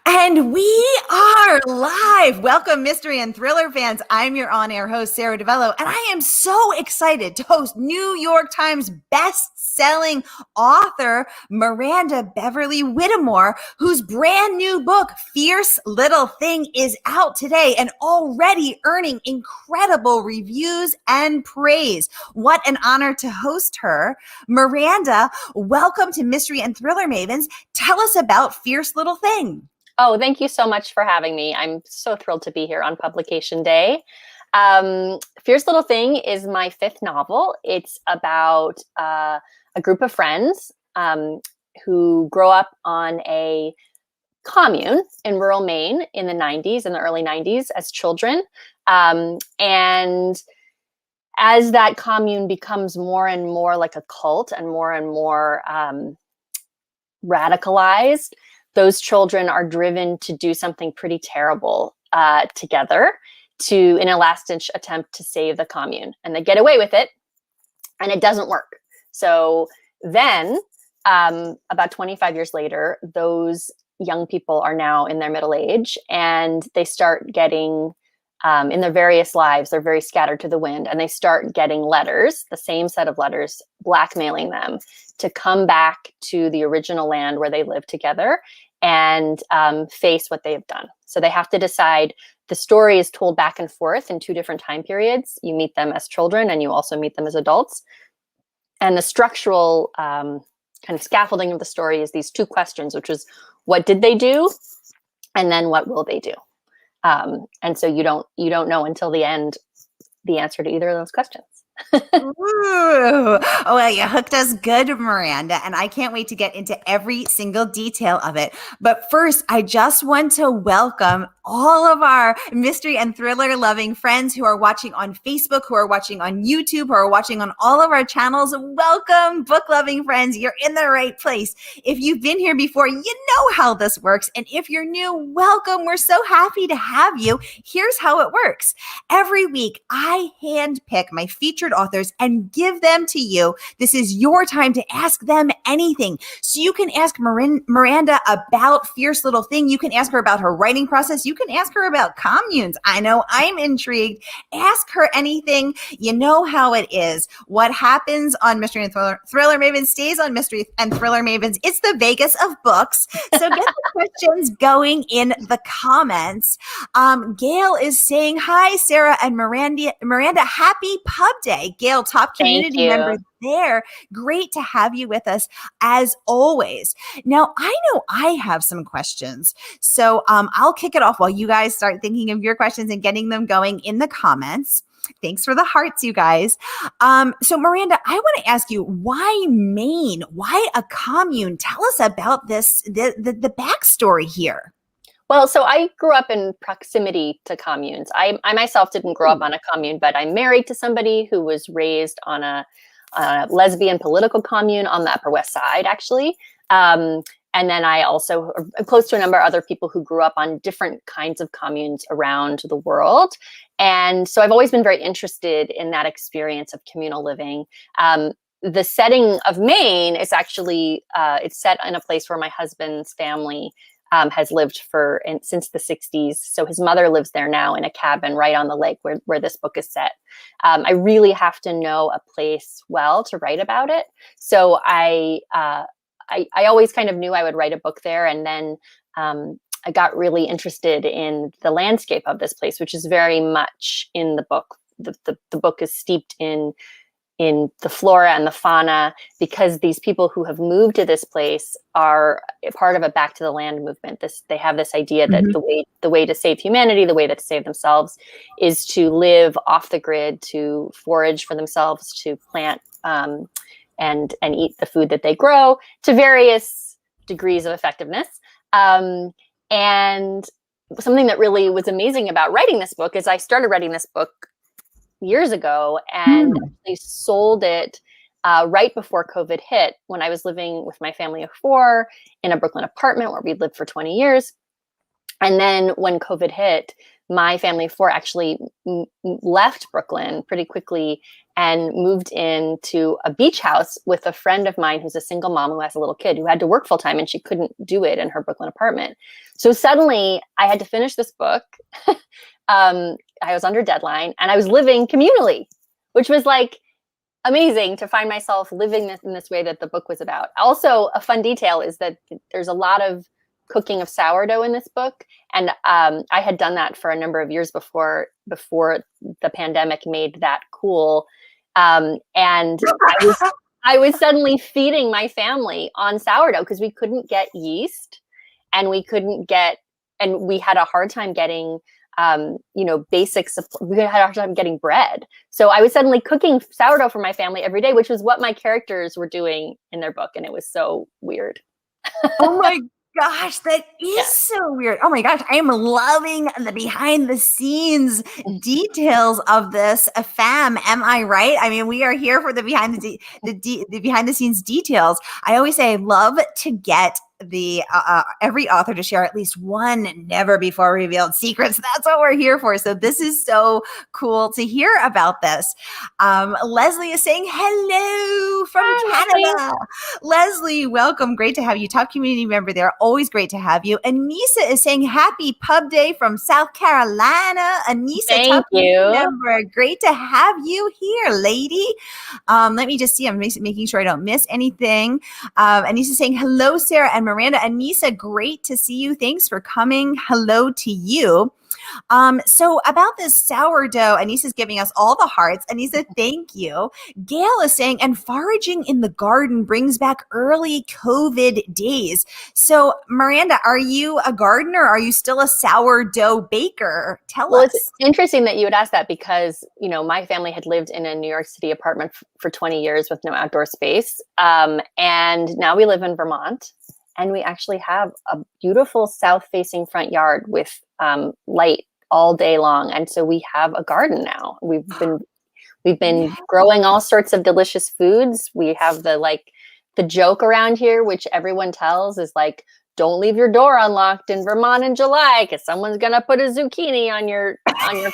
And we are live. Welcome, mystery and thriller fans. I'm your on-air host, Sara DiVello, and I am so excited to host New York Times best-selling author Miranda Beverly-Whittemore, whose brand new book, Fierce Little Thing, is out today and already earning incredible reviews and praise. What an honor to host her. Miranda, welcome to Mystery and Thriller Mavens. Tell us about Fierce Little Thing. Oh, thank you so much for having me. I'm so thrilled to be here on publication day. Fierce Little Thing is my fifth novel. It's about a group of friends who grow up on a commune in rural Maine in the early 90s as children. And as that commune becomes more and more like a cult and more radicalized, those children are driven to do something pretty terrible together in a last-ditch attempt to save the commune. And they get away with it, and it doesn't work. So then, about 25 years later, those young people are now in their middle age, and they start getting, in their various lives, they're very scattered to the wind, and they start getting letters, the same set of letters, blackmailing them to come back to the original land where they live together and face what they have done. So they have to decide. The story is told back and forth in two different time periods. You meet them as children and you also meet them as adults. And the structural kind of scaffolding of the story is these two questions, which is, what did they do? And then what will they do? And so you don't know until the end the answer to either of those questions. Ooh. Oh, well, you hooked us good, Miranda, and I can't wait to get into every single detail of it. But first, I just want to welcome all of our mystery and thriller loving friends who are watching on Facebook, who are watching on YouTube, who are watching on all of our channels. Welcome, book loving friends. You're in the right place. If you've been here before, you know how this works. And if you're new, welcome. We're so happy to have you. Here's how it works. Every week, I handpick my featured authors and give them to you. This is your time to ask them anything. So you can ask Miranda about Fierce Little Thing. You can ask her about her writing process. You can ask her about communes. I know I'm intrigued. Ask her anything. You know how it is. What happens on Mystery and Thriller Mavens stays on Mystery and Thriller Mavens. It's the Vegas of books. So get the questions going in the comments. Gayle is saying, hi, Sara and Miranda, happy pub day. Gayle, top community member there. Great to have you with us as always. Now, I know I have some questions. So I'll kick it off while you guys start thinking of your questions and getting them going in the comments. Thanks for the hearts, you guys. So Miranda, I want to ask you, why Maine? Why a commune? Tell us about this, the backstory here. Well, so I grew up in proximity to communes. I myself didn't grow up on a commune, but I'm married to somebody who was raised on a lesbian political commune on the Upper West Side, actually. And then I also am close to a number of other people who grew up on different kinds of communes around the world. And so I've always been very interested in that experience of communal living. The setting of Maine is actually, it's set in a place where my husband's family has lived since the 60s. So his mother lives there now in a cabin right on the lake where this book is set. I really have to know a place well to write about it. So I always kind of knew I would write a book there. And then I got really interested in the landscape of this place, which is very much in the book. The book is steeped in the flora and the fauna, because these people who have moved to this place are part of a back to the land movement. They have this idea that the way to save humanity, the way to save themselves, is to live off the grid, to forage for themselves, to plant and eat the food that they grow to various degrees of effectiveness. And something that really was amazing about writing this book is I started writing this book years ago and actually sold it right before COVID hit, when I was living with my family of four in a Brooklyn apartment where we'd lived for 20 years. And then when COVID hit, my family of four actually left Brooklyn pretty quickly and moved into a beach house with a friend of mine who's a single mom who has a little kid who had to work full time, and she couldn't do it in her Brooklyn apartment. So suddenly I had to finish this book. I was under deadline and I was living communally, which was like amazing to find myself living in this way that the book was about. Also, a fun detail is that there's a lot of cooking of sourdough in this book. And I had done that for a number of years before the pandemic made that cool. And I was suddenly feeding my family on sourdough because we couldn't get yeast, and we had a hard time getting we had a hard time getting bread. So I was suddenly cooking sourdough for my family every day, which was what my characters were doing in their book. And it was so weird. Oh my gosh, that is Yeah. so weird. Oh my gosh, I am loving the behind the scenes details of this fam. Am I right? I mean, we are here for the behind the behind the scenes details. I always say I love to get the every author to share at least one never before revealed secrets. That's what we're here for. So this is so cool to hear about this. Leslie is saying hello from Canada. Leslie, welcome. Great to have you. Top community member there. Always great to have you. Annissa is saying happy pub day from South Carolina. Annissa, Thank you. Member. Great to have you here, lady. Let me just see. I'm making sure I don't miss anything. Annissa saying hello, Sarah and Miranda. Annissa, great to see you. Thanks for coming. Hello to you. So about this sourdough, Anissa's giving us all the hearts. Annissa, thank you. Gayle is saying, and foraging in the garden brings back early COVID days. So Miranda, are you a gardener? Or are you still a sourdough baker? Tell us. It's interesting that you would ask that because, my family had lived in a New York City apartment for 20 years with no outdoor space. And now we live in Vermont. And we actually have a beautiful south-facing front yard with light all day long, and so we have a garden now. We've been growing all sorts of delicious foods. We have the joke around here, which everyone tells, is like, don't leave your door unlocked in Vermont in July because someone's gonna put a zucchini on your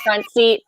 front seat.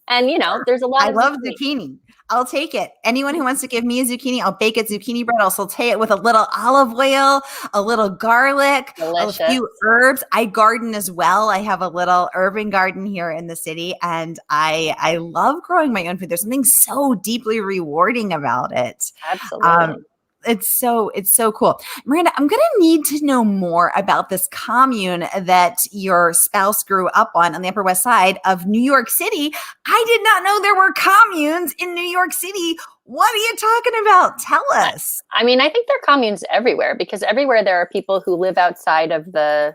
And there's a lot. I love zucchini. I'll take it. Anyone who wants to give me a zucchini, I'll bake it zucchini bread. I'll saute it with a little olive oil, a little garlic, Delicious. A few herbs. I garden as well. I have a little urban garden here in the city, and I love growing my own food. There's something so deeply rewarding about it. Absolutely. It's so cool. Miranda, I'm going to need to know more about this commune that your spouse grew up on the Upper West Side of New York City. I did not know there were communes in New York City. What are you talking about? Tell us. I mean, I think there are communes everywhere because everywhere there are people who live outside of the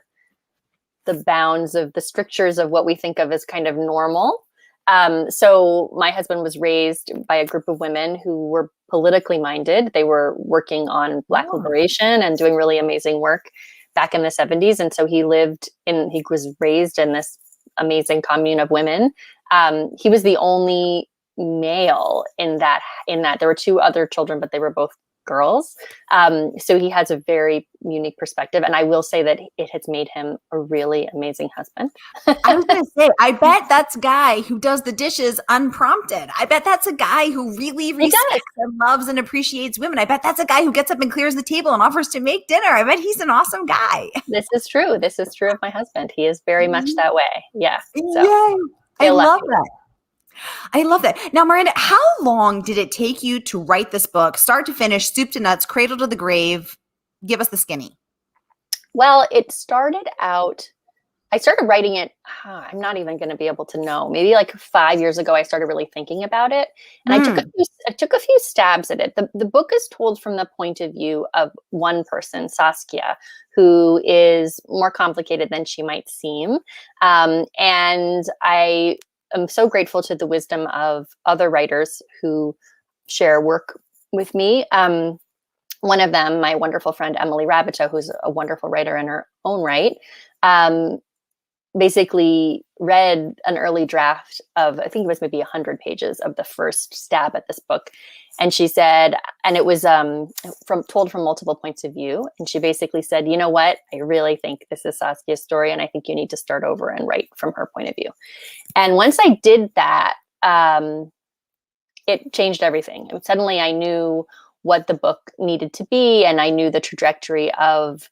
bounds of the strictures of what we think of as kind of normal. So my husband was raised by a group of women who were politically minded. They were working on Black liberation and doing really amazing work back in the 70s. And so he was raised in this amazing commune of women. He was the only male in that there were two other children, but they were both girls. So he has a very unique perspective. And I will say that it has made him a really amazing husband. I was going to say, I bet that's a guy who does the dishes unprompted. I bet that's a guy who really respects and loves and appreciates women. I bet that's a guy who gets up and clears the table and offers to make dinner. I bet he's an awesome guy. This is true. This is true of my husband. He is very much that way. Yeah. So, yay. I love that. I love that. Now, Miranda, how long did it take you to write this book, start to finish, soup to nuts, cradle to the grave? Give us the skinny. Well, it started out, I started writing it, I'm not even going to be able to know. Maybe like 5 years ago, I started really thinking about it. And I took a few stabs at it. The book is told from the point of view of one person, Saskia, who is more complicated than she might seem. And I'm so grateful to the wisdom of other writers who share work with me. One of them, my wonderful friend, Emily Rabiceau, who's a wonderful writer in her own right, basically read an early draft of, I think it was maybe 100 pages of the first stab at this book. And she said, and it was told from multiple points of view. And she basically said, you know what? I really think this is Saskia's story, and I think you need to start over and write from her point of view. And once I did that, it changed everything. And suddenly I knew what the book needed to be, and I knew the trajectory of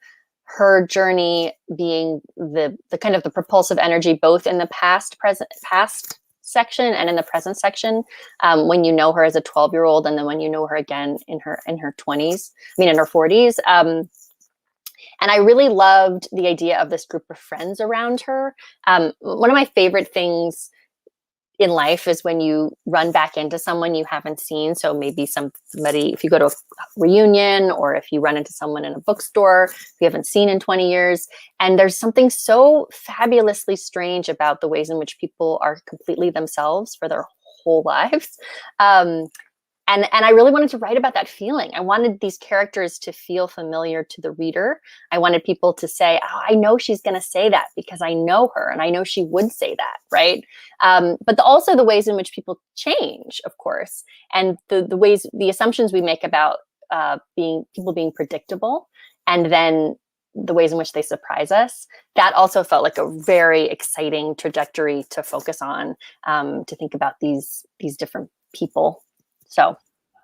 her journey being the kind of the propulsive energy, both in the past section and in the present section. When you know her as a 12-year-old, and then when you know her again in her 20s, in her 40s. And I really loved the idea of this group of friends around her. One of my favorite things in life is when you run back into someone you haven't seen. So maybe somebody, if you go to a reunion, or if you run into someone in a bookstore you haven't seen in 20 years, and there's something so fabulously strange about the ways in which people are completely themselves for their whole lives. And I really wanted to write about that feeling. I wanted these characters to feel familiar to the reader. I wanted people to say, oh, I know she's going to say that because I know her, and I know she would say that, right? But also the ways in which people change, of course, and the assumptions we make about people being predictable, and then the ways in which they surprise us. That also felt like a very exciting trajectory to focus on, to think about these different people. So.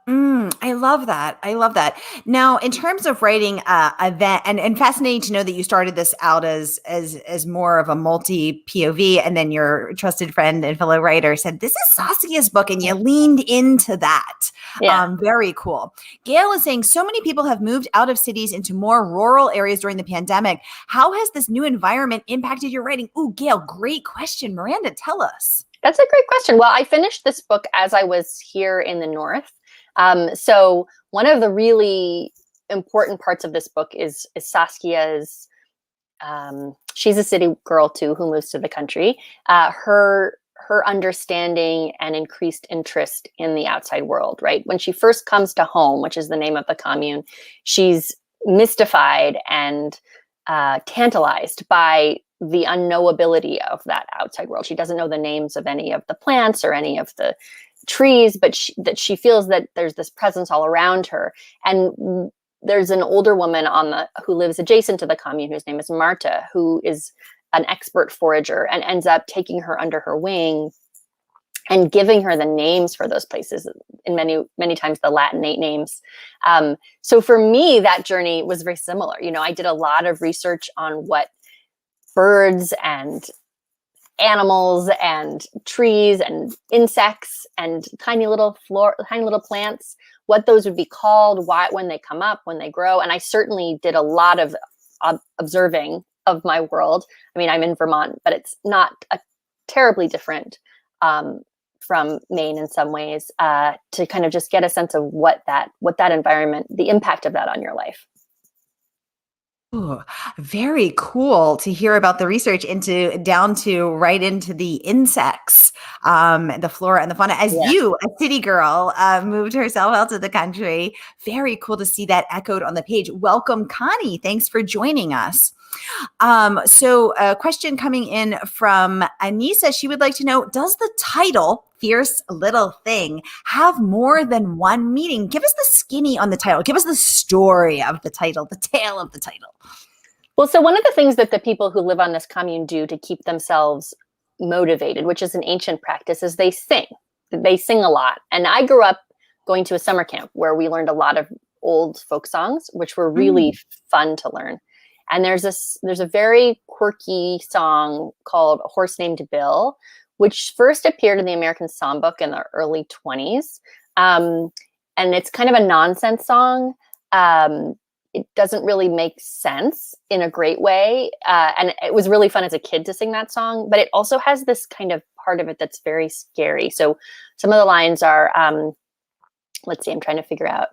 I love that. I love that. Now, in terms of writing event, and fascinating to know that you started this out as more of a multi POV, and then your trusted friend and fellow writer said, "This is Saskia's book," and you leaned into that. Yeah. Very cool. Gayle is saying, so many people have moved out of cities into more rural areas during the pandemic. How has this new environment impacted your writing? Ooh, Gayle, great question. Miranda, tell us. That's a great question. Well, I finished this book as I was here in the North. So one of the really important parts of this book is Saskia's, she's a city girl too, who moves to the country, her understanding and increased interest in the outside world, right? When she first comes to Home, which is the name of the commune, she's mystified and tantalized by the unknowability of that outside world. She doesn't know the names of any of the plants or any of the trees, but she feels that there's this presence all around her. And there's an older woman who lives adjacent to the commune, whose name is Marta, who is an expert forager, and ends up taking her under her wing and giving her the names for those places, in many times the Latinate names. So for me, that journey was very similar. I did a lot of research on what birds and animals and trees and insects and tiny little plants, what those would be called, when they come up, when they grow. And I certainly did a lot of observing of my world. I'm in Vermont, but it's not a terribly different from Maine in some ways, to kind of just get a sense of what that environment, the impact of that on your life. Ooh, very cool to hear about the research down to right into the insects, the flora and the fauna. As you, a city girl, moved herself out to the country. Very cool to see that echoed on the page. Welcome, Connie. Thanks for joining us. So a question coming in from Annissa. She would like to know, does the title Fierce Little Thing have more than one meaning? Give us the skinny on the title. Give us the story of the title, the tale of the title. Well, so one of the things that the people who live on this commune do to keep themselves motivated, which is an ancient practice, is they sing. They sing a lot. And I grew up going to a summer camp where we learned a lot of old folk songs, which were really fun to learn. And there's a very quirky song called A Horse Named Bill, which first appeared in the American Songbook in the early 1920s. And it's kind of a nonsense song. It doesn't really make sense in a great way. And it was really fun as a kid to sing that song, but it also has this kind of part of it that's very scary. So some of the lines are, let's see, I'm trying to figure out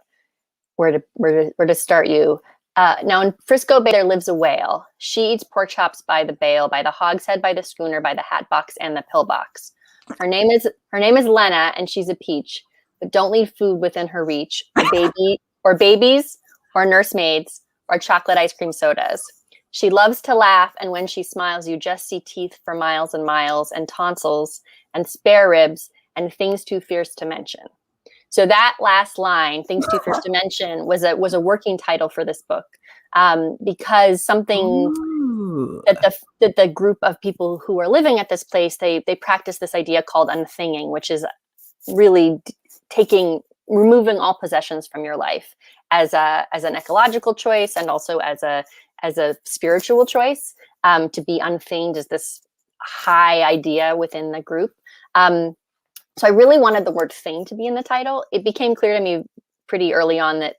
where to start you. Now in Frisco Bay, there lives a whale. She eats pork chops by the bale, by the hogshead, by the schooner, by the hat box, and the pillbox. Her name is Lena, and she's a peach. But don't leave food within her reach. Babies, or nursemaids, or chocolate ice cream sodas. She loves to laugh, and when she smiles, you just see teeth for miles and miles, and tonsils, and spare ribs, and things too fierce to mention. So that last line, things too fierce to mention, was a working title for this book, because something that the group of people who are living at this place, they practice this idea called unthinging, which is really removing all possessions from your life as an ecological choice, and also as a spiritual choice. To be unthinged is this high idea within the group. So I really wanted the word thing to be in the title. It became clear to me pretty early on that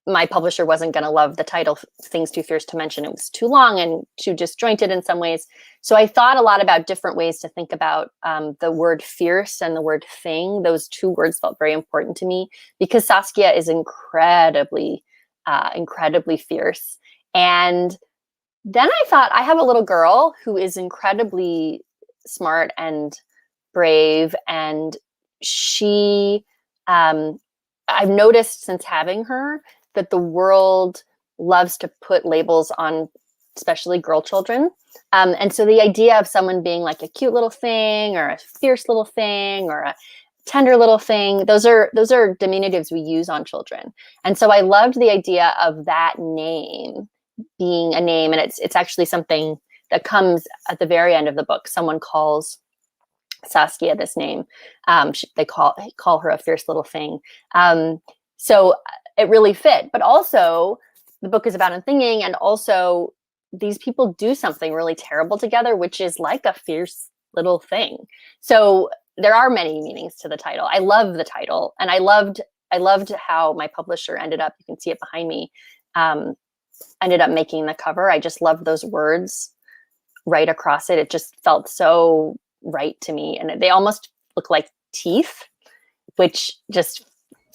my publisher wasn't going to love the title, Things Too Fierce to Mention. It was too long and too disjointed in some ways. So I thought a lot about different ways to think about the word fierce and the word thing. Those two words felt very important to me because Saskia is incredibly fierce. And then I thought, I have a little girl who is incredibly smart and brave. And she, I've noticed since having her that the world loves to put labels on especially girl children. And so the idea of someone being like a cute little thing or a fierce little thing or a tender little thing, those are diminutives we use on children. And so I loved the idea of that name being a name. And it's actually something that comes at the very end of the book. Someone calls Saskia this name. They call her a fierce little thing. So it really fit. But also the book is about unthinking, and also these people do something really terrible together, which is like a fierce little thing. So there are many meanings to the title. I love the title, and I loved how my publisher ended up, you can see it behind me, ended up making the cover. I just loved those words right across it. It just felt so right to me. And they almost look like teeth, which just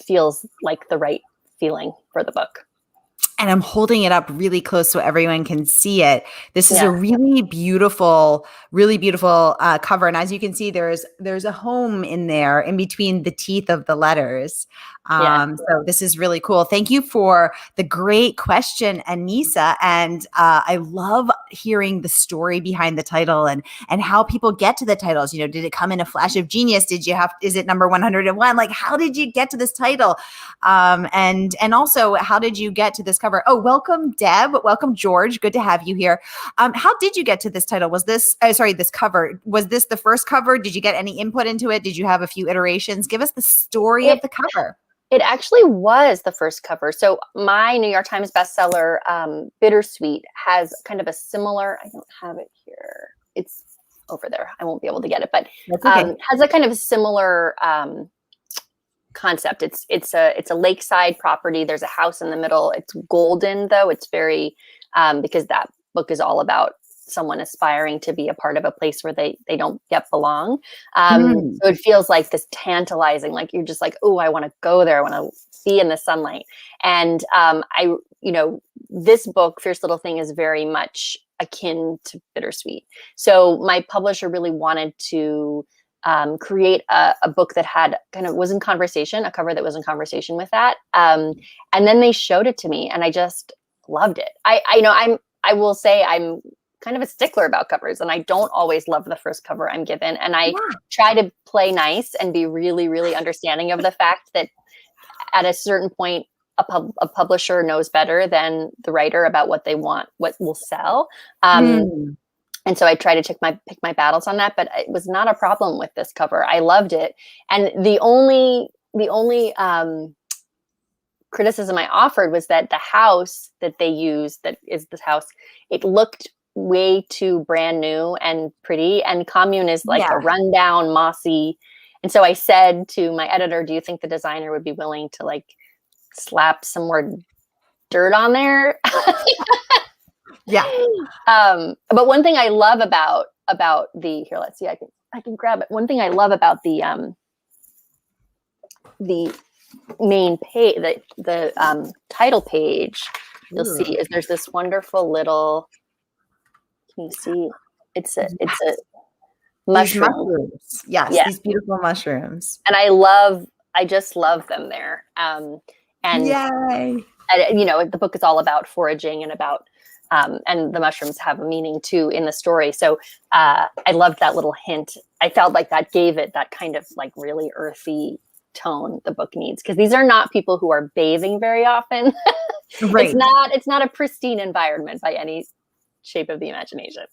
feels like the right feeling for the book. And I'm holding it up really close so everyone can see it. This is a really beautiful cover. And as you can see, there's a home in there in between the teeth of the letters. So this is really cool. Thank you for the great question, Annissa. And I love hearing the story behind the title and how people get to the titles. You know, did it come in a flash of genius? Is it number 101? Like, how did you get to this title? And also, how did you get to this cover? Oh, welcome, Deb. Welcome, George. Good to have you here. How did you get to this title? Was this, this cover? Was this the first cover? Did you get any input into it? Did you have a few iterations? Give us the story of the cover. It actually was the first cover. So my New York Times bestseller, Bittersweet, has kind of a similar, I don't have it here. It's over there. I won't be able to get it, but has a kind of similar concept. It's a lakeside property. There's a house in the middle. It's golden, though. It's very because that book is all about someone aspiring to be a part of a place where they don't yet belong. So it feels like this tantalizing, like you're just like, oh, I want to go there. I want to be in the sunlight. And this book, Fierce Little Thing, is very much akin to Bittersweet. So my publisher really wanted to create a book that was in conversation, a cover that was in conversation with that. And then they showed it to me, and I just loved it. I will say I'm kind of a stickler about covers, and I don't always love the first cover I'm given. And I try to play nice and be really, really understanding of the fact that at a certain point, a publisher knows better than the writer about what they want, what will sell. And so I try to pick my battles on that, but it was not a problem with this cover. I loved it. And the only criticism I offered was that the house that they used, that is this house, it looked way too brand new and pretty, and Commune is like a rundown, mossy. And so I said to my editor, do you think the designer would be willing to like slap some more dirt on there? But one thing I love about the, here, let's see, I can grab it. One thing I love about the main page, the title page, you'll see is there's this wonderful little, can you see? It's a mushroom. Mushrooms. Yes, these beautiful mushrooms. And I just love them there. And yay. the book is all about foraging and about And the mushrooms have a meaning too in the story. So I loved that little hint. I felt like that gave it that kind of like really earthy tone the book needs, because these are not people who are bathing very often. Right. It's not a pristine environment by any shape of the imagination.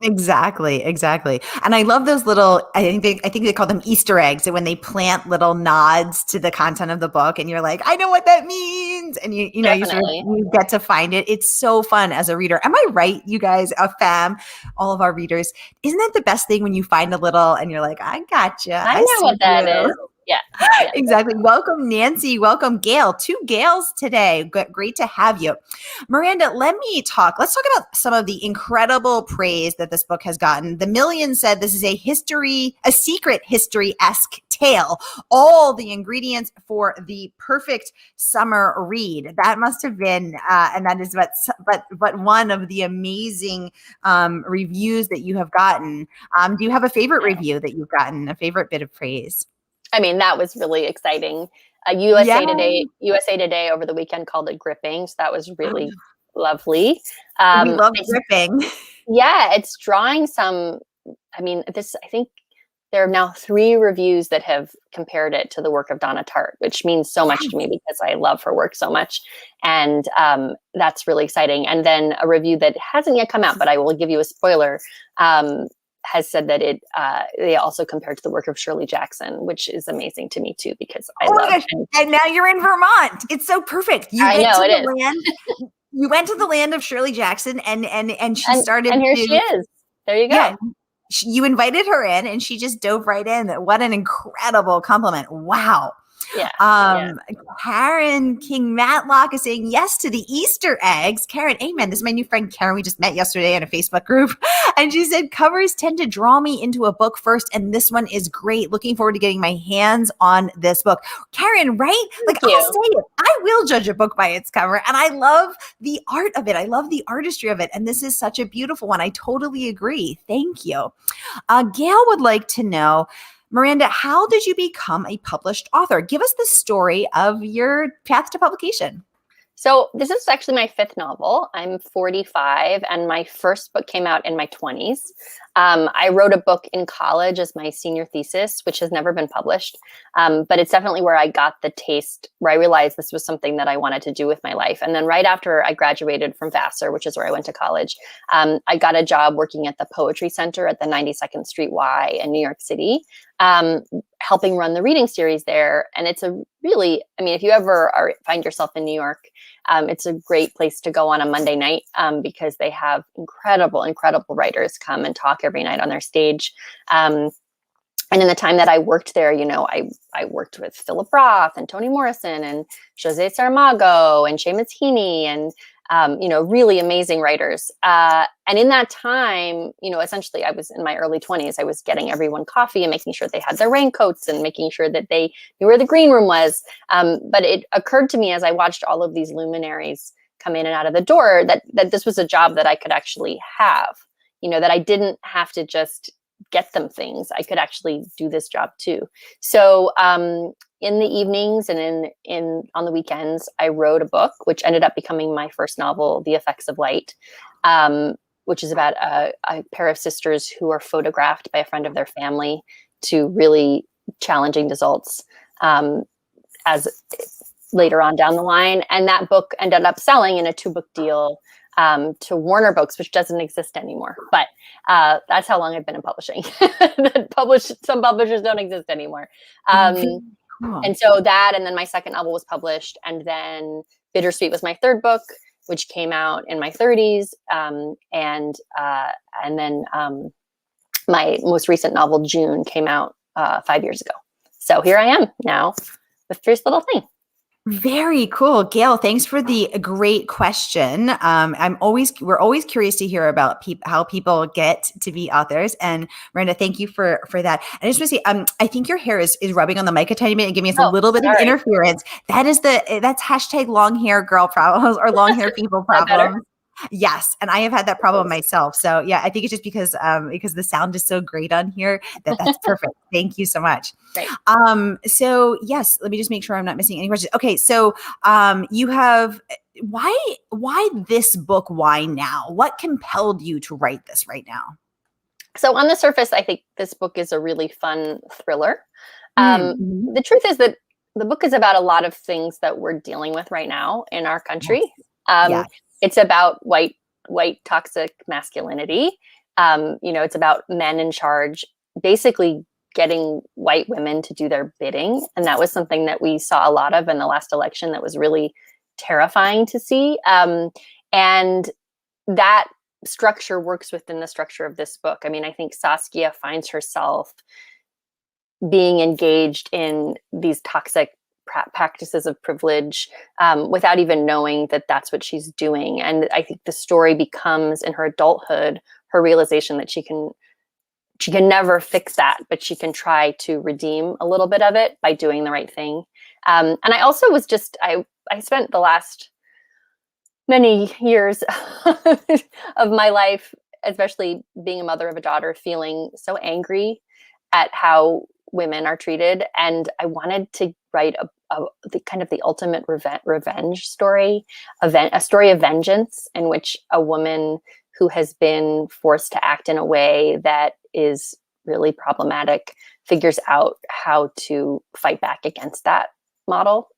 Exactly. And I love those little, I think they call them Easter eggs. And when they plant little nods to the content of the book and you're like, I know what that means. And you know, you get to find it. It's so fun as a reader. Am I right, you guys, all of our readers? Isn't that the best thing when you find a little and you're like, I gotcha. I know what that is. Yeah. Exactly. Welcome, Nancy. Welcome, Gayle. 2 Gayles today. Great to have you. Miranda, let's talk about some of the incredible praise that this book has gotten. The Million said this is a secret history-esque tale. All the ingredients for the perfect summer read. That must have been, and that is but one of the amazing reviews that you have gotten. Do you have a favorite review that you've gotten, a favorite bit of praise? I mean, that was really exciting. USA Today over the weekend called it gripping. So that was really lovely. We love gripping. Yeah, it's drawing some, I think there are now 3 reviews that have compared it to the work of Donna Tartt, which means so much to me because I love her work so much. And that's really exciting. And then a review that hasn't yet come out, but I will give you a spoiler, has said that they also compared to the work of Shirley Jackson, which is amazing to me too, because I love gosh. And now you're in Vermont. It's so perfect. You went to the land of Shirley Jackson and she started. And here she is. There you go. Yeah, you invited her in and she just dove right in. What an incredible compliment. Wow. Yeah. Karen King Matlock is saying yes to the Easter eggs. Karen, amen. This is my new friend Karen. We just met yesterday in a Facebook group. And she said, covers tend to draw me into a book first. And this one is great. Looking forward to getting my hands on this book. Karen, right? I'll say it. I will judge a book by its cover. And I love the art of it. I love the artistry of it. And this is such a beautiful one. I totally agree. Thank you. Gayle would like to know, Miranda, how did you become a published author? Give us the story of your path to publication. So this is actually my 5th novel. I'm 45 and my first book came out in my 20s. I wrote a book in college as my senior thesis, which has never been published. But it's definitely where I got the taste, where I realized this was something that I wanted to do with my life. And then right after I graduated from Vassar, which is where I went to college, I got a job working at the Poetry Center at the 92nd Street Y in New York City, helping run the reading series there. And it's a really, if you ever find yourself in New York, it's a great place to go on a Monday night because they have incredible writers come and talk every night on their stage. And in the time that I worked there, I worked with Philip Roth and Toni Morrison and Jose Saramago and Seamus Heaney and really amazing writers. And in that time, essentially I was in my early 20s. I was getting everyone coffee and making sure they had their raincoats and making sure that they knew where the green room was. But it occurred to me as I watched all of these luminaries come in and out of the door that this was a job that I could actually have, that I didn't have to just get them things. I could actually do this job too. So in the evenings and on the weekends, I wrote a book, which ended up becoming my first novel, The Effects of Light, which is about a pair of sisters who are photographed by a friend of their family to really challenging results as later on down the line. And that book ended up selling in a 2-book deal to Warner Books, which doesn't exist anymore. But that's how long I've been in publishing. Some publishers don't exist anymore. And so that, and then my second novel was published, and then Bittersweet was my 3rd book, which came out in my 30s. And then my most recent novel, June, came out 5 years ago. So here I am now with Fierce Little Thing. Very cool. Gayle, thanks for the great question. We're always curious to hear about how people get to be authors. And Miranda, thank you for that. And I just want to say, I think your hair is rubbing on the mic a tiny bit and giving us a little bit of interference. That's hashtag long hair girl problems or long hair people problems. Yes. And I have had that problem myself. So yeah, I think it's just because the sound is so great on here that's perfect. Thank you so much. Right. So yes, let me just make sure I'm not missing any questions. Okay. So you have why this book? Why now? What compelled you to write this right now? So on the surface, I think this book is a really fun thriller. Mm-hmm. The truth is that the book is about a lot of things that we're dealing with right now in our country. Yes. It's about white toxic masculinity. It's about men in charge, basically getting white women to do their bidding. And that was something that we saw a lot of in the last election that was really terrifying to see. And that structure works within the structure of this book. I mean, I think Saskia finds herself being engaged in these toxic practices of privilege without even knowing that that's what she's doing. And I think the story becomes, in her adulthood, her realization that she can never fix that, but she can try to redeem a little bit of it by doing the right thing. And I also was I spent the last many years of my life, especially being a mother of a daughter, feeling so angry at how women are treated. And I wanted to write the kind of the ultimate revenge story, a story of vengeance in which a woman who has been forced to act in a way that is really problematic figures out how to fight back against that model.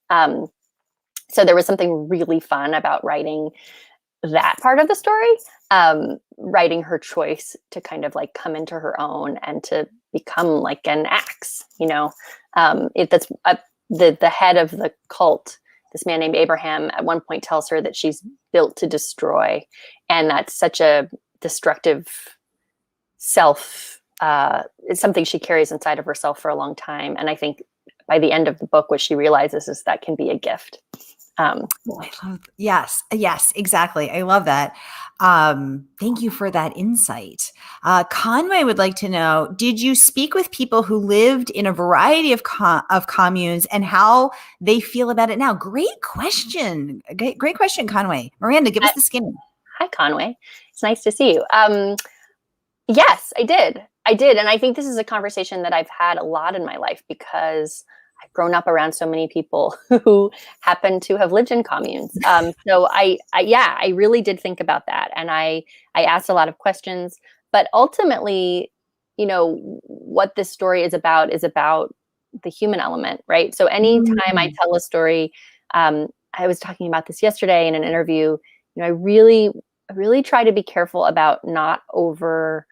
So there was something really fun about writing that part of the story, writing her choice to kind of like come into her own and to become like an axe, that's the head of the cult. This man named Abraham at one point tells her that she's built to destroy. And that's such a destructive self. It's something she carries inside of herself for a long time. And I think by the end of the book, what she realizes is that can be a gift. Yes, exactly. I love that. Thank you for that insight. Conway would like to know, did you speak with people who lived in a variety of communes and how they feel about it now? Great question. Great question, Conway. Miranda, give us the skinny. Hi, Conway. It's nice to see you. Yes, I did. And I think this is a conversation that I've had a lot in my life because I've grown up around so many people who happen to have lived in communes. So I really did think about that. And I asked a lot of questions, but ultimately, what this story is about the human element, right? So anytime I tell a story, I was talking about this yesterday in an interview, I really try to be careful about not over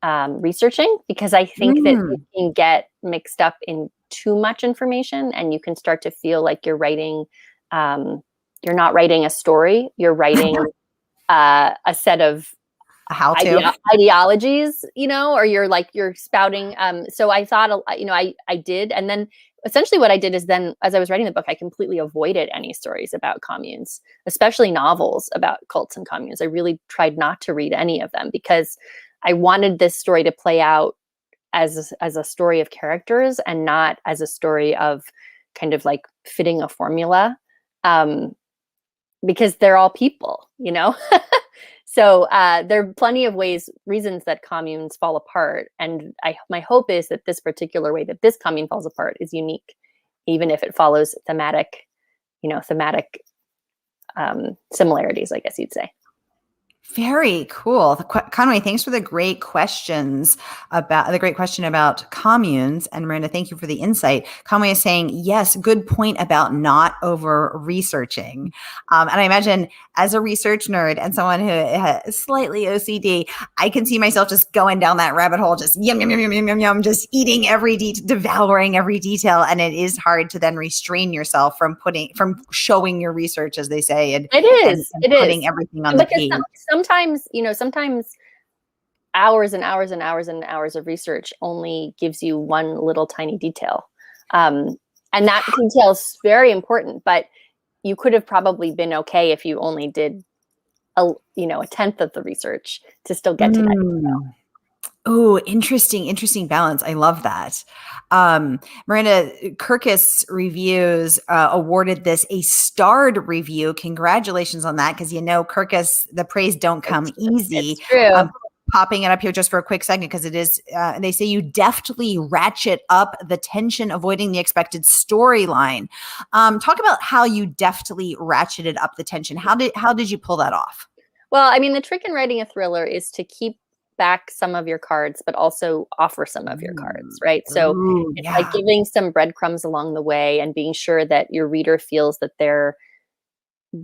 researching, because I think that you can get mixed up in too much information and you can start to feel like you're writing, you're not writing a story, you're writing a set of ideologies, or you're spouting. So I thought, I did. And then essentially what I did is then as I was writing the book, I completely avoided any stories about communes, especially novels about cults and communes. I really tried not to read any of them because I wanted this story to play out as a story of characters and not as a story of kind of like fitting a formula, because they're all people, So there are plenty of reasons that communes fall apart. And my hope is that this particular way that this commune falls apart is unique, even if it follows thematic similarities, I guess you'd say. Very cool. Conway, thanks for the great question about communes. And Miranda, thank you for the insight. Conway is saying, yes, good point about not over researching. And I imagine as a research nerd and someone who has slightly OCD, I can see myself just going down that rabbit hole, just yum, yum, yum, yum, yum, yum, just eating devouring every detail. And it is hard to then restrain yourself from showing your research, as they say. And putting everything on the page. Sometimes hours and hours and hours and hours of research only gives you one little tiny detail. And that detail is very important, but you could have probably been okay if you only did a tenth of the research to still get to that detail. Oh, interesting balance. I love that. Miranda, Kirkus Reviews awarded this a starred review. Congratulations on that, because Kirkus, the praise don't come easy. It's true. popping it up here just for a quick second because it is, they say you deftly ratchet up the tension, avoiding the expected storyline. Talk about how you deftly ratcheted up the tension. How did you pull that off? Well, I mean, the trick in writing a thriller is to keep back some of your cards, but also offer some of your cards, right? So Ooh, it's like yeah. giving some breadcrumbs along the way and being sure that your reader feels that they're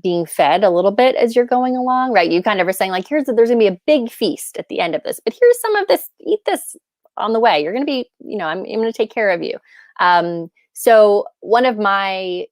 being fed a little bit as you're going along, right? You kind of are saying like, there's going to be a big feast at the end of this, but here's some of this, eat this on the way. You're going to be, I'm going to take care of you. So one of my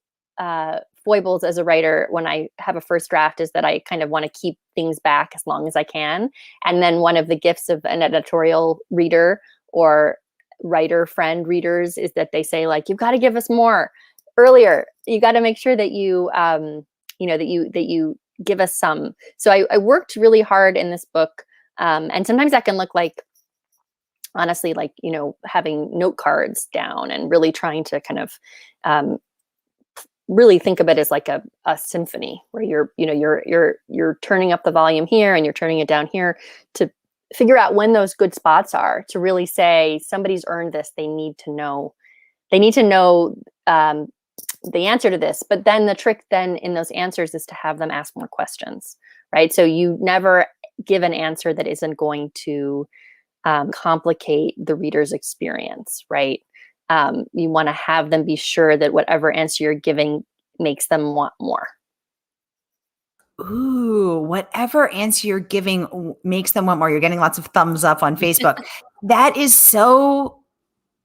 foibles as a writer when I have a first draft is that I kind of want to keep things back as long as I can. And then one of the gifts of an editorial reader or writer friend readers is that they say like, you've got to give us more earlier. You got to make sure that you, that you give us some. So I worked really hard in this book. And sometimes that can look like, honestly, like, having note cards down and really trying to kind of really think of it as like a symphony where you're turning up the volume here and you're turning it down here to figure out when those good spots are to really say somebody's earned this. They need to know the answer to this. But then the trick then in those answers is to have them ask more questions, right? So you never give an answer that isn't going to complicate the reader's experience, right? You want to have them be sure that whatever answer you're giving makes them want more. Ooh, whatever answer you're giving makes them want more. You're getting lots of thumbs up on Facebook. That is so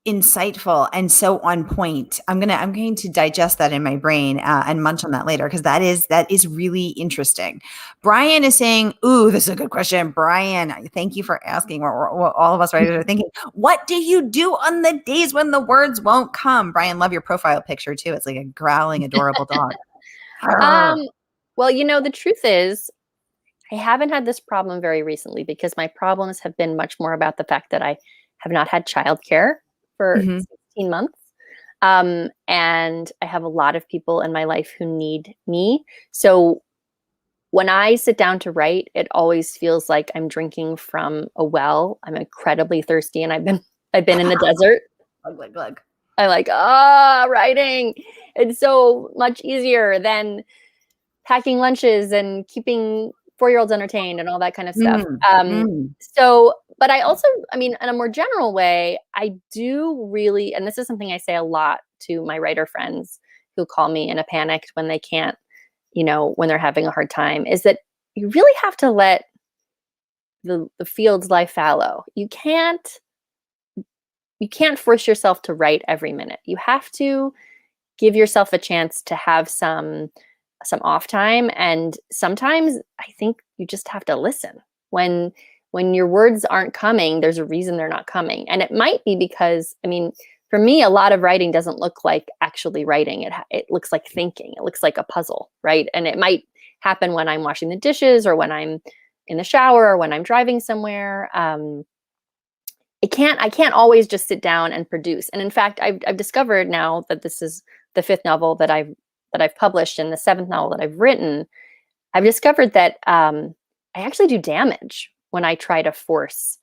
insightful and so on point. I'm going to digest that in my brain and munch on that later because that is really interesting. Brian is saying, "Ooh, this is a good question." Brian, thank you for asking. What all of us writers are thinking. What do you do on the days when the words won't come? Brian, love your profile picture too. It's like a growling, adorable dog. Well, the truth is, I haven't had this problem very recently because my problems have been much more about the fact that I have not had childcare for 16 months. And I have a lot of people in my life who need me. So when I sit down to write, it always feels like I'm drinking from a well. I'm incredibly thirsty and I've been in the desert. Glug. I like, writing. It's so much easier than packing lunches and keeping 4-year-olds entertained and all that kind of stuff. So, but I also, in a more general way, I do really, and this is something I say a lot to my writer friends who call me in a panic when they can't, when they're having a hard time, is that you really have to let the fields lie fallow. You can't force yourself to write every minute. You have to give yourself a chance to have some off time. And sometimes I think you just have to listen. When your words aren't coming, there's a reason they're not coming. And it might be because, for me, a lot of writing doesn't look like actually writing. It looks like thinking. It looks like a puzzle, right? And it might happen when I'm washing the dishes or when I'm in the shower or when I'm driving somewhere. I can't always just sit down and produce. And in fact, I've discovered now that this is the 5th novel that I've published and the 7th novel that I've written. I've discovered that I actually do damage when I try to force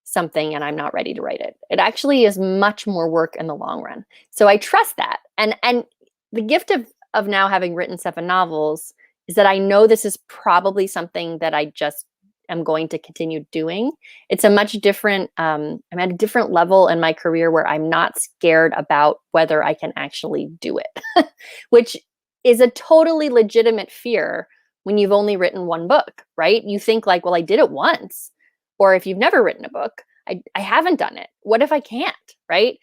something and I'm not ready to write it. It actually is much more work in the long run. So I trust that. And the gift of now having written 7 novels is that I know this is probably something that I just am going to continue doing. It's a much different, I'm at a different level in my career where I'm not scared about whether I can actually do it, which is a totally legitimate fear when you've only written 1 book, right? You think like, well, I did it once. Or if you've never written a book, I haven't done it. What if I can't, right?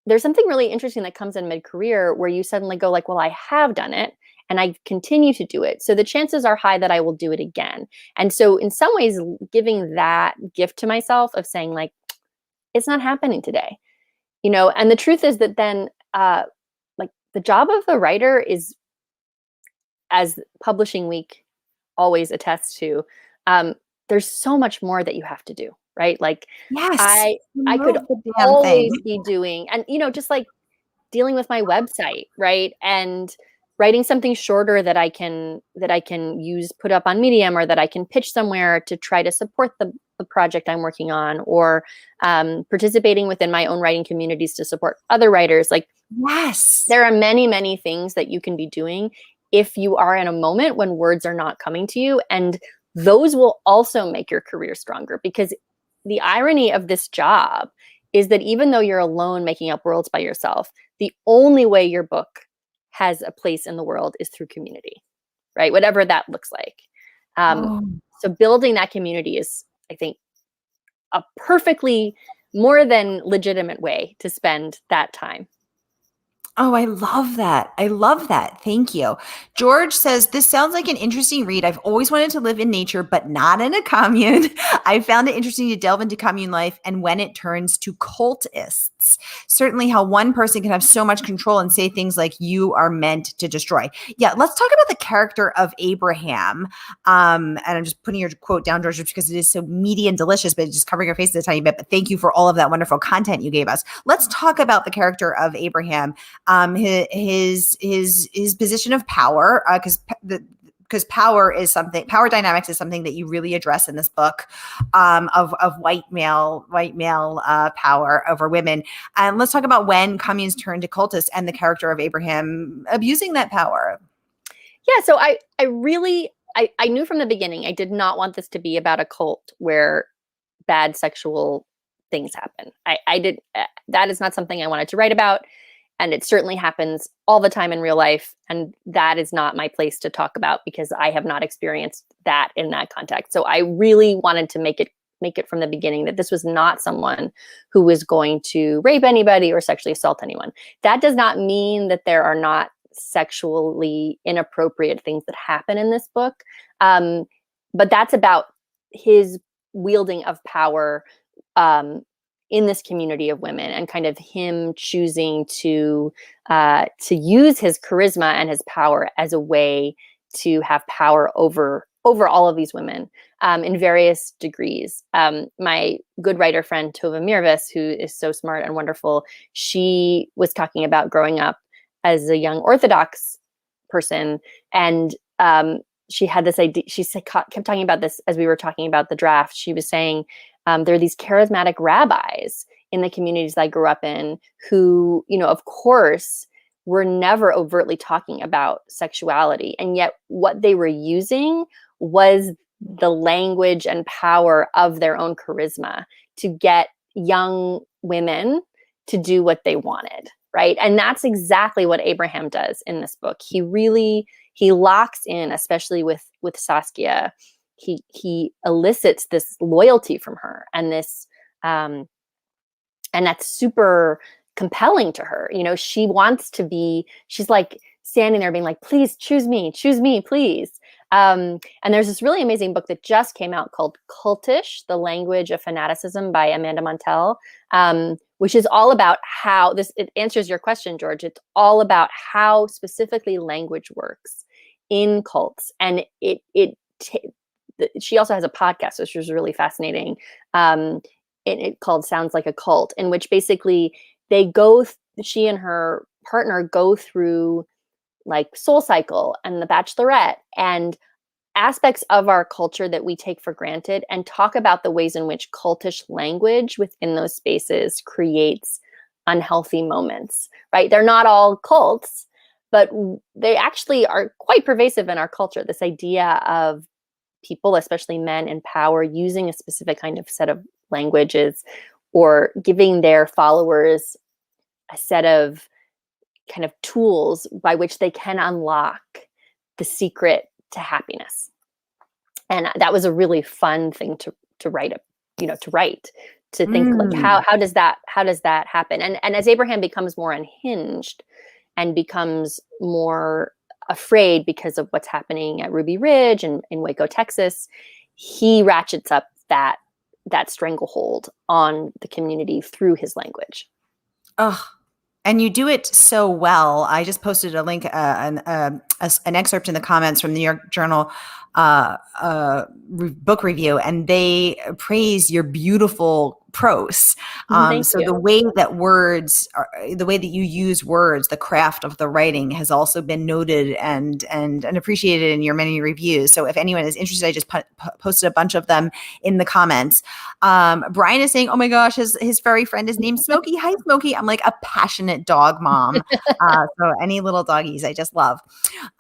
There's something really interesting that comes in mid-career where you suddenly go like, well, I have done it and I continue to do it. So the chances are high that I will do it again. And so in some ways, giving that gift to myself of saying like, it's not happening today, and the truth is that then like the job of the writer is, as Publishing Week always attests to, there's so much more that you have to do, right? Like Yes, I could always be doing, and just like dealing with my website, right? And writing something shorter that I can use, put up on Medium, or that I can pitch somewhere to try to support the project I'm working on, or participating within my own writing communities to support other writers. Like, yes, there are many, many things that you can be doing if you are in a moment when words are not coming to you. And those will also make your career stronger, because the irony of this job is that even though you're alone making up worlds by yourself, the only way your book has a place in the world is through community, right? Whatever that looks like. So building that community is, I think, a perfectly more than legitimate way to spend that time. Oh, I love that. I love that. Thank you. George says, this sounds like an interesting read. I've always wanted to live in nature, but not in a commune. I found it interesting to delve into commune life and when it turns to cultists. Certainly how one person can have so much control and say things like, you are meant to destroy. Yeah, let's talk about the character of Abraham. And I'm just putting your quote down, George, because it is so meaty and delicious, but it's just covering your face a tiny bit. But thank you for all of that wonderful content you gave us. Let's talk about the character of Abraham. His position of power, because power dynamics is something that you really address in this book, of white male power over women. And let's talk about when communes turn to cultists and the character of Abraham abusing that power. Yeah, so I knew from the beginning I did not want this to be about a cult where bad sexual things happen. That is not something I wanted to write about. And it certainly happens all the time in real life. And that is not my place to talk about, because I have not experienced that in that context. So I really wanted to make it from the beginning that this was not someone who was going to rape anybody or sexually assault anyone. That does not mean that there are not sexually inappropriate things that happen in this book. But that's about his wielding of power in this community of women, and kind of him choosing to use his charisma and his power as a way to have power over all of these women in various degrees. My good writer friend Tova Mirvis, who is so smart and wonderful, she was talking about growing up as a young Orthodox person, and she had this idea. She kept talking about this as we were talking about the draft. She was saying, there are these charismatic rabbis in the communities that I grew up in who, of course, were never overtly talking about sexuality. And yet what they were using was the language and power of their own charisma to get young women to do what they wanted, right? And that's exactly what Abraham does in this book. He locks in, especially with Saskia. He elicits this loyalty from her, and this and that's super compelling to her. She wants to be, she's like standing there being like, please choose me, please. And there's this really amazing book that just came out called Cultish, The Language of Fanaticism by Amanda Montell, which is all about how it answers your question, George. It's all about how specifically language works in cults. And she also has a podcast, which was really fascinating. It called Sounds Like a Cult, in which basically she and her partner go through like Soul Cycle and The Bachelorette and aspects of our culture that we take for granted, and talk about the ways in which cultish language within those spaces creates unhealthy moments, right? They're not all cults, but they actually are quite pervasive in our culture. This idea of people, especially men in power, using a specific kind of set of languages, or giving their followers a set of kind of tools by which they can unlock the secret to happiness. And that was a really fun thing to write, to think like, how does that happen? And as Abraham becomes more unhinged and becomes more afraid because of what's happening at Ruby Ridge and in Waco, Texas, he ratchets up that stranglehold on the community through his language. Oh, and you do it so well. I just posted a link, an excerpt in the comments from the New York Journal book review, and they praise your beautiful prose. Thank So you. the way that you use words, the craft of the writing has also been noted and appreciated in your many reviews. So if anyone is interested, I just posted a bunch of them in the comments. Brian is saying, oh my gosh, his furry friend is named Smokey. Hi, Smokey. I'm like a passionate dog mom. So any little doggies, I just love.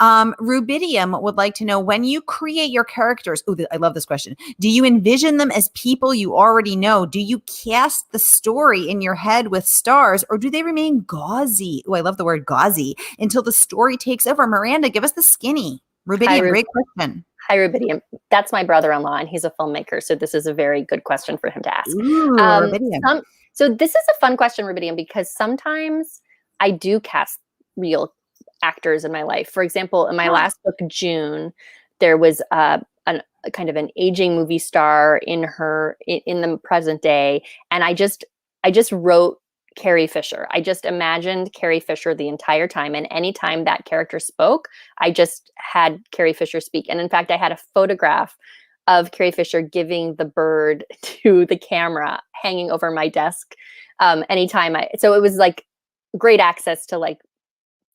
Rubidium would like to know, when you create your characters, I love this question. Do you envision them as people you already know? Do you cast the story in your head with stars, or do they remain gauzy? Oh, I love the word gauzy until the story takes over. Miranda, give us the skinny. Rubidium, great question. Hi, Rubidium. That's my brother-in-law, and he's a filmmaker, so this is a very good question for him to ask. Ooh, Rubidium. So this is a fun question, Rubidium, because sometimes I do cast real actors in my life. For example, in my last book, June, there was a kind of an aging movie star in the present day, and I just wrote Carrie Fisher. I just imagined Carrie Fisher the entire time, and anytime that character spoke, I just had Carrie Fisher speak. And in fact, I had a photograph of Carrie Fisher giving the bird to the camera hanging over my desk anytime so it was like great access to like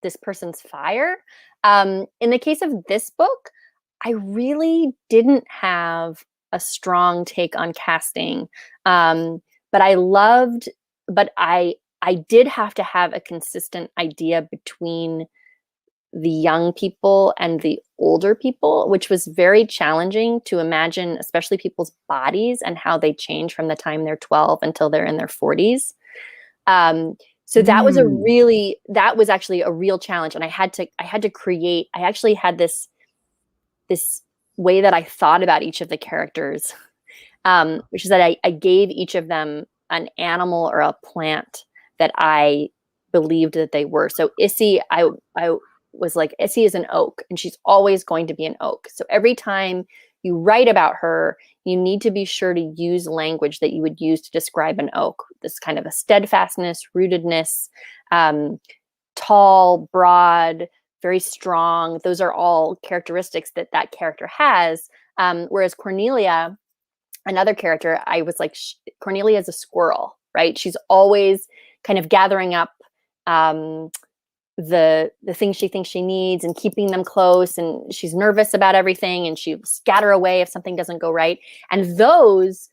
this person's fire. In the case of this book, I really didn't have a strong take on casting, but I did have to have a consistent idea between the young people and the older people, which was very challenging to imagine, especially people's bodies and how they change from the time they're 12 until they're in their 40s. So that was actually a real challenge. And I had to create, I actually had this way that I thought about each of the characters, which is that I gave each of them an animal or a plant that I believed that they were. So Issy, I was like, Issy is an oak, and she's always going to be an oak. So every time you write about her, you need to be sure to use language that you would use to describe an oak. This kind of a steadfastness, rootedness, tall, broad, very strong. Those are all characteristics that character has. Whereas Cornelia, another character, I was like, Cornelia is a squirrel, right? She's always kind of gathering up the things she thinks she needs and keeping them close, and she's nervous about everything, and she'll scatter away if something doesn't go right. And those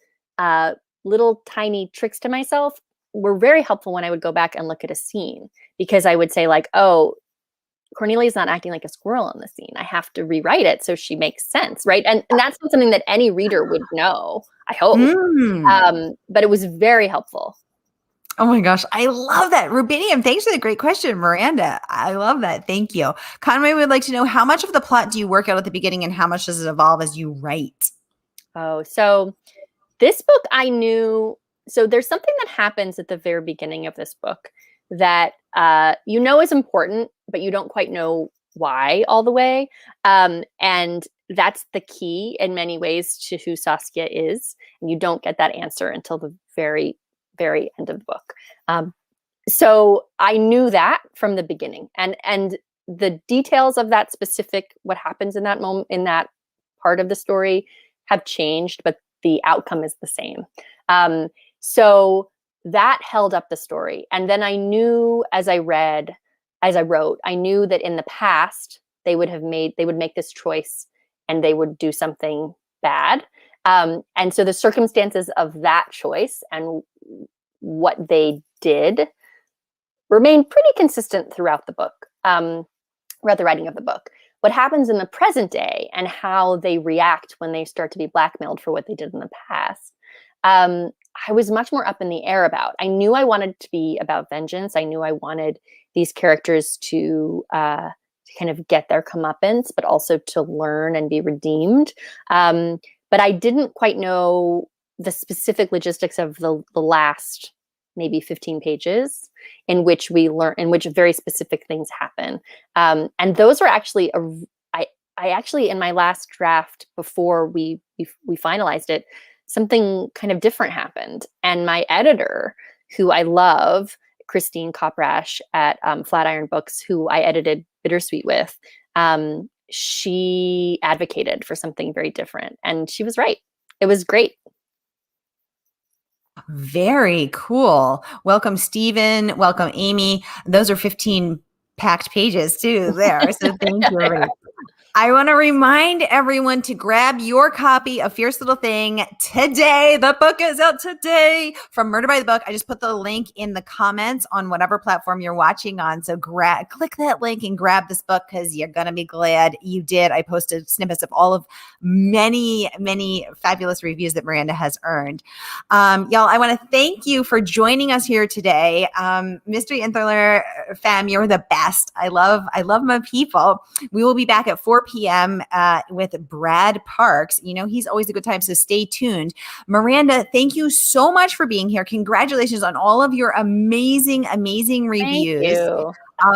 little tiny tricks to myself were very helpful when I would go back and look at a scene, because I would say like, oh, Cornelia's not acting like a squirrel in the scene. I have to rewrite it so she makes sense, right? And that's not something that any reader would know, I hope. But it was very helpful. Oh my gosh, I love that. Rubidium, thanks for the great question, Miranda. I love that. Thank you. Conway would like to know, how much of the plot do you work out at the beginning, and how much does it evolve as you write? Oh, so this book I knew. So there's something that happens at the very beginning of this book that is important, but you don't quite know why all the way. And that's the key in many ways to who Saskia is. And you don't get that answer until the very, very end of the book. So I knew that from the beginning, and the details of that specific, what happens in that moment, in that part of the story, have changed, but the outcome is the same. So that held up the story. And then I knew as I wrote, I knew that in the past they would make this choice and they would do something bad. And so the circumstances of that choice and what they did remain pretty consistent throughout the book, throughout the writing of the book. What happens in the present day and how they react when they start to be blackmailed for what they did in the past, I was much more up in the air about. I knew I wanted to be about vengeance. I knew I wanted these characters to kind of get their comeuppance, but also to learn and be redeemed. But I didn't quite know the specific logistics of the last maybe 15 pages in which very specific things happen. And those were actually, I actually, in my last draft before we finalized it, something kind of different happened. And my editor, who I love, Christine Koprash at Flatiron Books, who I edited Bittersweet with, she advocated for something very different. And she was right. It was great. Very cool. Welcome, Stephen. Welcome, Amy. Those are 15 packed pages too there. So thank you, everybody. I want to remind everyone to grab your copy of Fierce Little Thing today. The book is out today from Murder by the Book. I just put the link in the comments on whatever platform you're watching on. So click that link and grab this book because you're going to be glad you did. I posted snippets of all of many fabulous reviews that Miranda has earned. Y'all, I want to thank you for joining us here today. Mystery Enthriller fam, you're the best. I love my people. We will be back at 4 p.m. With Brad Parks. You know, he's always a good time, so stay tuned. Miranda, thank you so much for being here. Congratulations on all of your amazing reviews. Thank you.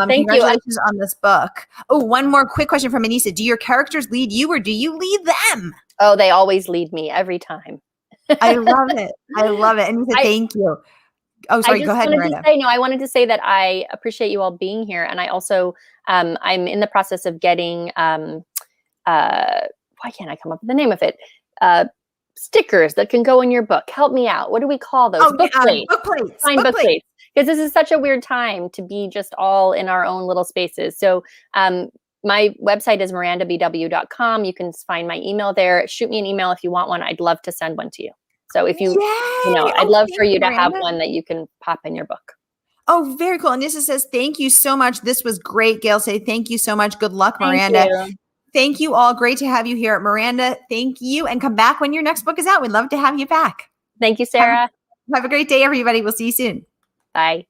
Congratulations on this book. Oh, one more quick question from Annissa. Do your characters lead you or do you lead them? Oh, they always lead me every time. I love it. And thank you. Oh, sorry. Go ahead, Miranda. I wanted to say that I appreciate you all being here. And I also, I'm in the process of getting, why can't I come up with the name of it? Stickers that can go in your book. Help me out. What do we call those? Book plates. Find book plates. Because this is such a weird time to be just all in our own little spaces. So, my website is mirandabw.com. You can find my email there. Shoot me an email if you want one. I'd love to send one to you. So if I'd love for you to have one that you can pop in your book. Oh, very cool. Annissa says, thank you so much. This was great. Gail say, thank you so much. Good luck, Miranda. Thank you all. Great to have you here. Miranda, thank you. And come back when your next book is out. We'd love to have you back. Thank you, Sarah. Have a great day, everybody. We'll see you soon. Bye.